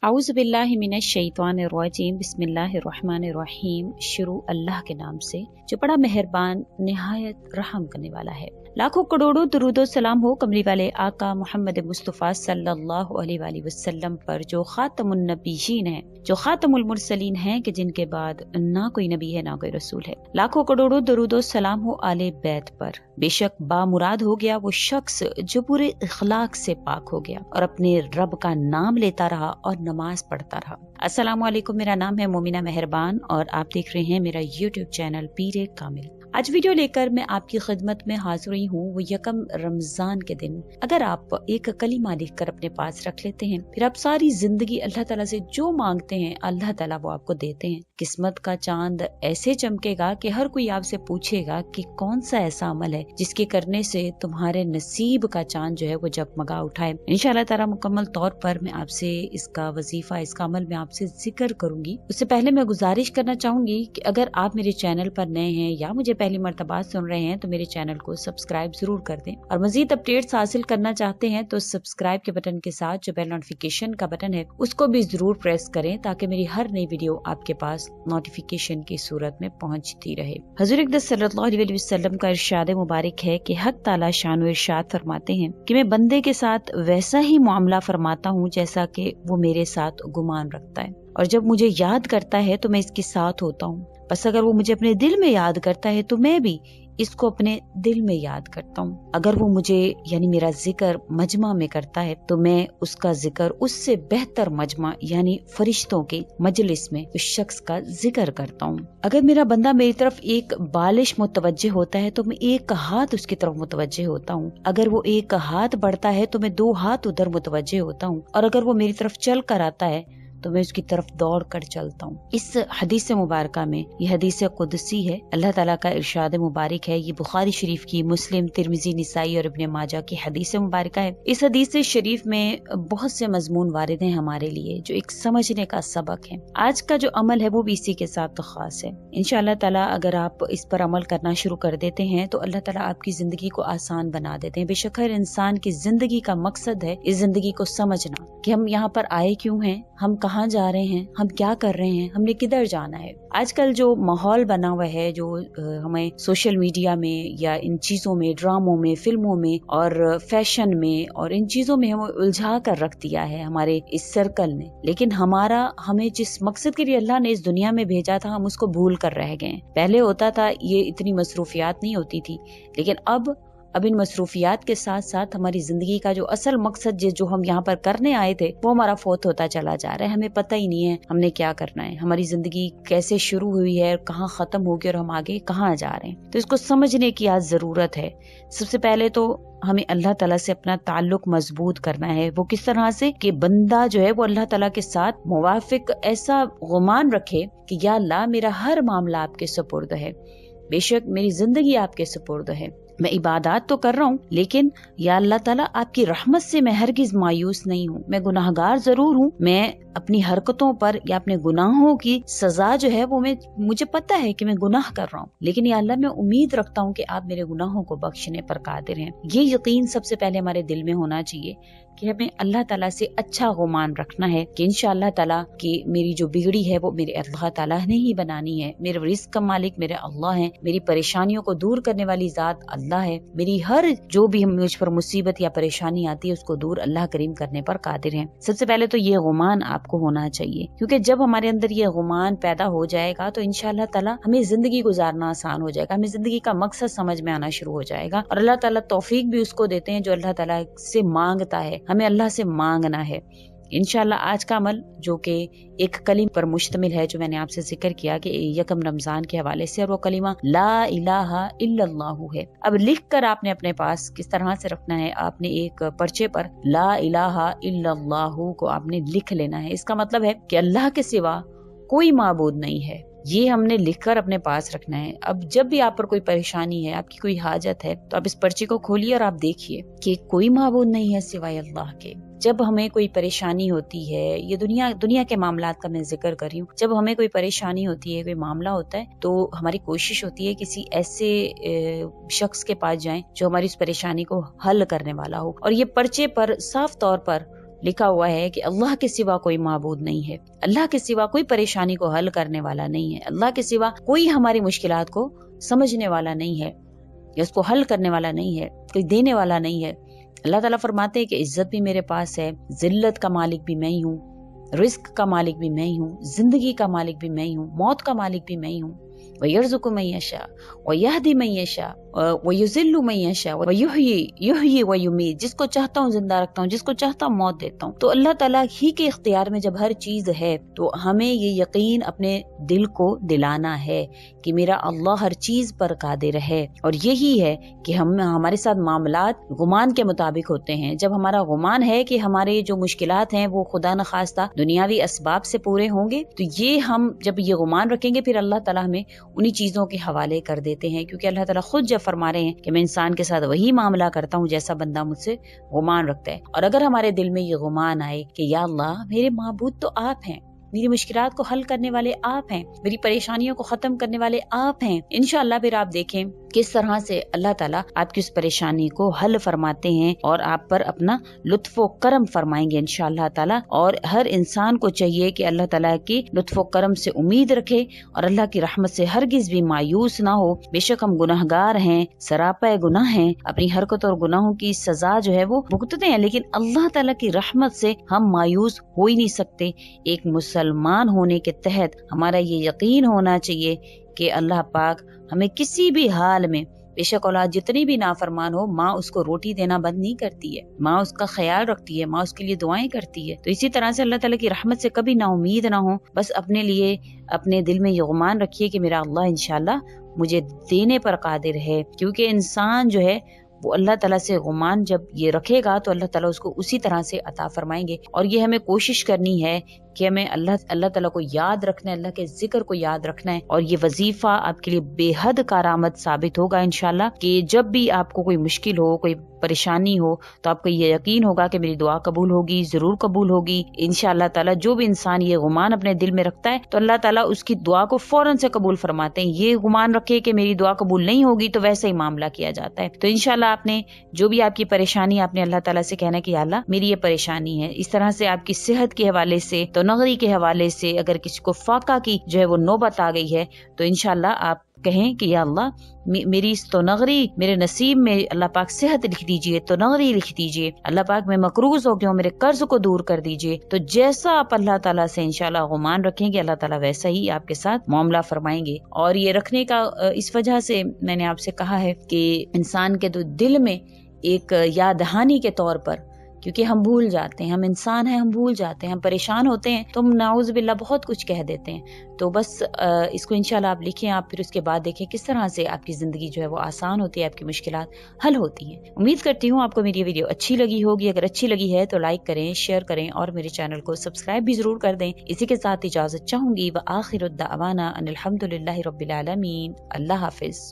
औज़ु बिल्लाहि मिनश शैतानिर रजीम बिस्मिल्लाहिर्रहमानिर्रहीम। शुरू अल्लाह के नाम से जो बड़ा मेहरबान निहायत रहम करने वाला है। लाखों करोड़ों दुरूदो सलाम हो कमली वाले आका मोहम्मद मुस्तफ़ा सल्लल्लाहु अलैहि वसल्लम पर, जो खातमुन नबीयीन है, जो खातमुल मुरसलीन हैं, कि जिनके बाद ना कोई नबी है ना कोई रसूल है। लाखों करोड़ों दुरूदो सलाम हो आले बैत पर। बेशक बामुराद हो गया वो शख्स जो पूरे इखलाक से पाक हो गया और अपने रब का नाम लेता रहा और नमाज पढ़ता रहा। अस्सलामु अलैकुम, मेरा नाम है मोमिना मेहरबान और आप देख रहे हैं मेरा यूट्यूब चैनल पीरे कामिल। आज वीडियो लेकर मैं आपकी खिदमत में हाजिर हुई हूँ। वो यकम रमजान के दिन अगर आप एक कलीमा लिखकर अपने पास रख लेते हैं, फिर आप सारी जिंदगी अल्लाह ताला से जो मांगते हैं अल्लाह ताला वो आपको देते हैं। किस्मत का चांद ऐसे चमकेगा कि हर कोई आपसे पूछेगा कि कौन सा ऐसा अमल है जिसके करने से तुम्हारे नसीब का चांद जो है वो जगमगा उठाए। इंशाअल्लाह ताला मुकम्मल तौर पर मैं आपसे इसका वजीफा, इसका अमल मैं आपसे जिक्र करूंगी। उससे पहले मैं गुजारिश करना चाहूंगी कि अगर आप मेरे चैनल पर नए हैं या मुझे पहली मर्तबा सुन रहे हैं तो मेरे चैनल को सब्सक्राइब जरूर कर दें, और मजीद अपडेट्स हासिल करना चाहते हैं तो सब्सक्राइब के बटन के साथ जो बेल नोटिफिकेशन का बटन है उसको भी जरूर प्रेस करें ताकि मेरी हर नई वीडियो आपके पास नोटिफिकेशन की सूरत में पहुंचती रहे। हुज़ूर अक़दस सल्लल्लाहु अलैहि वसल्लम का इरशाद मुबारक है कि हक ताला शान इरशाद फरमाते हैं कि मैं बंदे के साथ वैसा ही मामला फरमाता हूँ जैसा कि वो मेरे साथ गुमान रखता है, और जब मुझे याद करता है तो मैं इसके साथ होता हूँ। बस अगर वो मुझे अपने दिल में याद करता है तो मैं भी इसको अपने दिल में याद करता हूँ। अगर वो मुझे यानी मेरा जिक्र मजमा में करता है तो मैं उसका जिक्र उससे बेहतर मजमा यानी फरिश्तों के मजलिस में उस शख्स का जिक्र करता हूँ। अगर मेरा बंदा मेरी तरफ एक बालिश मुतवज्जे होता है तो मैं एक हाथ उसकी तरफ मुतवज्जे होता हूँ। अगर वो एक हाथ बढ़ता है तो मैं दो हाथ उधर मुतवज्जे होता हूँ, और अगर वो मेरी तरफ चल कर आता है तो मैं उसकी तरफ दौड़ कर चलता हूँ। इस हदीस मुबारक में, ये हदीस कुदसी है, अल्लाह ताला का इरशाद मुबारक है। ये बुखारी शरीफ की, मुस्लिम, तिरमिजी, निसाई और इब्ने माजा की हदीस मुबारक है। इस हदीस शरीफ में बहुत से मजमून वारिद हैं हमारे लिए जो एक समझने का सबक है। आज का जो अमल है वो भी इसी के साथ तो खास है। इंशाअल्लाह ताला अगर आप इस पर अमल करना शुरू कर देते हैं तो अल्लाह ताला आपकी जिंदगी को आसान बना देते हैं। बेशक हर इंसान की जिंदगी का मकसद है इस जिंदगी को समझना कि हम यहाँ पर आए क्यों हैं, हम कहाँ जा रहे हैं, हम क्या कर रहे हैं, हमने किधर जाना है। आजकल जो माहौल बना हुआ है, जो हमें सोशल मीडिया में या इन चीजों में, ड्रामों में, फिल्मों में और फैशन में और इन चीजों में हमें उलझा कर रख दिया है हमारे इस सर्कल ने। लेकिन हमें जिस मकसद के लिए अल्लाह ने इस दुनिया में भेजा था हम उसको भूल कर रह गए। पहले होता था ये इतनी मसरूफियात नहीं होती थी, लेकिन अब इन मसरूफियात के साथ साथ हमारी जिंदगी का जो असल मकसद जो हम यहाँ पर करने आए थे वो हमारा फौत होता चला जा रहा है। हमें पता ही नहीं है हमने क्या करना है, हमारी जिंदगी कैसे शुरू हुई है, कहाँ खत्म होगी और हम आगे कहाँ जा रहे हैं। तो इसको समझने की आज जरूरत है। सबसे पहले तो हमें अल्लाह ताला से अपना ताल्लुक मजबूत करना है। वो किस तरह से कि बंदा जो है वो अल्लाह ताला के साथ मुवाफिक ऐसा गुमान रखे कि या अल्लाह मेरा हर मामला आपके सुपुर्द है, बेशक मेरी जिंदगी आपके सुपुर्द है, मैं इबादत तो कर रहा हूँ लेकिन या अल्लाह ताला आपकी रहमत से मैं हरगिज मायूस नहीं हूँ। मैं गुनाहगार जरूर हूँ, मैं अपनी हरकतों पर या अपने गुनाहों की सजा जो है वो मुझे पता है कि मैं गुनाह कर रहा हूँ, लेकिन या अल्लाह मैं उम्मीद रखता हूँ कि आप मेरे गुनाहों को बख्शने पर कादिर हैं। ये यकीन सबसे पहले हमारे दिल में होना चाहिए कि हमें अल्लाह ताला से अच्छा गुमान रखना है कि इंशाअल्लाह ताला कि मेरी जो बिगड़ी है वो मेरे अल्लाह ताला ने ही बनानी है। मेरे रिज़्क़ का मालिक मेरे अल्लाह हैं, मेरी परेशानियों को दूर करने वाली जात अल्लाह है। मेरी हर जो भी मुझ पर मुसीबत या परेशानी आती है उसको दूर अल्लाह करीम करने पर कादिर है। सबसे पहले तो ये गुमान आपको होना चाहिए, क्योंकि जब हमारे अंदर ये गुमान पैदा हो जाएगा तो इंशाअल्लाह ताला हमें जिंदगी गुजारना आसान हो जाएगा, हमें जिंदगी का मकसद समझ में आना शुरू हो जाएगा। और अल्लाह ताला तौफीक भी उसको देते हैं जो अल्लाह ताला से मांगता है। हमें अल्लाह से मांगना है। इंशाअल्लाह आज का अमल जो कि एक कलीम पर मुश्तमिल है, जो मैंने आपसे जिक्र किया कि यकम रमजान के हवाले से, और वो कलीमा ला इलाहा इल्लल्लाहु है। अब लिख कर आपने अपने पास किस तरह से रखना है, आपने एक पर्चे पर ला इलाहा इल्लल्लाहु को आपने लिख लेना है। इसका मतलब है कि अल्लाह के सिवा कोई माबूद नहीं है, ये हमने लिखकर अपने पास रखना है। अब जब भी आप पर कोई परेशानी है, आपकी कोई हाजत है, तो आप इस पर्ची को खोलिए और आप देखिए कि कोई माबूद नहीं है सिवाय अल्लाह के। जब हमें कोई परेशानी होती है, ये दुनिया के मामलात का मैं जिक्र कर रही हूँ, जब हमें कोई परेशानी होती है, कोई मामला होता है, तो हमारी कोशिश होती है किसी ऐसे शख्स के पास जाएं जो हमारी इस परेशानी को हल करने वाला हो। और ये पर्चे पर साफ तौर पर लिखा हुआ है कि अल्लाह के सिवा कोई माबूद नहीं है, अल्लाह के सिवा कोई परेशानी को हल करने वाला नहीं है, अल्लाह के सिवा कोई हमारी मुश्किलात को समझने वाला नहीं है या उसको हल करने वाला नहीं है, कोई देने वाला नहीं है। अल्लाह ताला फरमाते हैं कि इज्जत भी मेरे पास है, जिल्लत का मालिक भी मैं ही हूँ, रिस्क का मालिक भी मैं ही हूँ, जिंदगी का मालिक भी मैं ही हूँ, मौत का मालिक भी मैं ही हूँ। वयर्ज़ुक़ु मन यशा वयहदी मन यशा वयुज़िल्लु मन यशा वयुहयी वयुमीत, जिसको चाहता हूँ जिंदा रखता हूँ, जिसको चाहता हूँ मौत देता हूँ। तो अल्लाह ताला ही के इख्तियार में जब हर चीज है तो हमें ये यकीन अपने दिल को दिलाना है कि मेरा अल्लाह हर चीज पर कादिर है। और यही है कि हमारे साथ मामलात गुमान के मुताबिक होते हैं। जब हमारा गुमान है कि हमारे जो मुश्किलात हैं वो खुदा न खास्ता दुनियावी असबाब से पूरे होंगे, तो ये हम जब ये गुमान रखेंगे फिर अल्लाह ताला हमें उन्हीं चीजों के हवाले कर देते हैं, क्योंकि अल्लाह ताला खुद जब फरमा रहे हैं कि मैं इंसान के साथ वही मामला करता हूँ जैसा बंदा मुझसे गुमान रखता है। और अगर हमारे दिल में ये गुमान आए कि या अल्लाह मेरे माबूद तो आप हैं, मेरी मुश्किलात को हल करने वाले आप हैं, मेरी परेशानियों को खत्म करने वाले आप हैं, इंशाअल्लाह फिर आप देखें किस तरह से अल्लाह ताला आपकी उस परेशानी को हल फरमाते हैं और आप पर अपना लुत्फ व करम फरमाएंगे इंशाअल्लाह ताला। और हर इंसान को चाहिए कि अल्लाह ताला की लुत्फ व करम से उम्मीद रखे और अल्लाह की रहमत से हरगिज भी मायूस ना हो। बेशक हम गुनाहगार हैं, सरापा गुनाह हैं, अपनी हरकत और गुनाहों की सजा जो है वो भुगतते हैं, लेकिन अल्लाह ताला की रहमत से हम मायूस हो ही नहीं सकते। एक मुसलमान होने के तहत हमारा ये यकीन होना चाहिए कि अल्लाह पाक हमें किसी भी हाल में, बेशक औलाद जितनी भी नाफरमान हो, माँ उसको रोटी देना बंद नहीं करती है, माँ उसका ख्याल रखती है, माँ उसके लिए दुआएं करती है। तो इसी तरह से अल्लाह ताला की रहमत से कभी ना उम्मीद ना हो। बस अपने लिए अपने दिल में ये गुमान रखिए कि मेरा अल्लाह इंशाअल्लाह मुझे देने पर कादिर है, क्योंकि इंसान जो है वो अल्लाह ताला से गुमान जब ये रखेगा तो अल्लाह ताला उसको उसी तरह से अता फरमाएंगे। और ये हमें कोशिश करनी है कि हमें अल्लाह ताला को याद रखना है, अल्लाह के जिक्र को याद रखना है। और ये वजीफा आपके लिए बेहद कारआमद साबित होगा इंशाल्लाह, कि जब भी आपको कोई मुश्किल हो, कोई परेशानी हो, तो आपको ये यकीन होगा कि मेरी दुआ कबूल होगी, जरूर कबूल होगी इंशाअल्लाह ताला। जो भी इंसान ये गुमान अपने दिल में रखता है तो अल्लाह ताला उसकी दुआ को फौरन से कबूल फरमाते हैं। ये गुमान रखे कि मेरी दुआ कबूल नहीं होगी तो वैसे ही मामला किया जाता है। तो इंशाअल्लाह आपने जो भी आपकी परेशानी, आपने अल्लाह ताला से कहना कि अल्लाह मेरी ये परेशानी है। इस तरह से आपकी सेहत के हवाले से, तो नगरी के हवाले से, अगर किसी को फाका की जो है वो नौबत आ गई है तो इंशाअल्लाह आप कहें कि या अल्लाह मेरी इस तो नगरी, मेरे नसीब में अल्लाह पाक सेहत लिख दीजिए, तो नगरी लिख दीजिए, अल्लाह पाक मैं मकरूज हो गया हूँ, मेरे कर्ज को दूर कर दीजिए। तो जैसा आप अल्लाह ताला से इंशाअल्लाह गुमान रखेंगे अल्लाह ताला वैसा ही आपके साथ मामला फरमाएंगे। और ये रखने का इस वजह से मैंने आपसे कहा है कि इंसान के तो दिल में एक याद दहानी के तौर पर, क्योंकि हम भूल जाते हैं, हम इंसान हैं, हम भूल जाते हैं, हम परेशान होते हैं तो हम नाउज़ बिल्लाह बहुत कुछ कह देते हैं। तो बस इसको इंशाल्लाह आप लिखें, आप फिर उसके बाद देखें किस तरह से आपकी जिंदगी जो है वो आसान होती है, आपकी मुश्किलात हल होती हैं। उम्मीद करती हूँ आपको मेरी वीडियो अच्छी लगी होगी। अगर अच्छी लगी है तो लाइक करें, शेयर करें और मेरे चैनल को सब्सक्राइब भी जरूर कर दें। इसी के साथ इजाजत चाहूंगी। व आखिरुद्दावाना अनिल हम्दुलिल्लाहि रब्बिल आलमीन। अल्लाह हाफिज।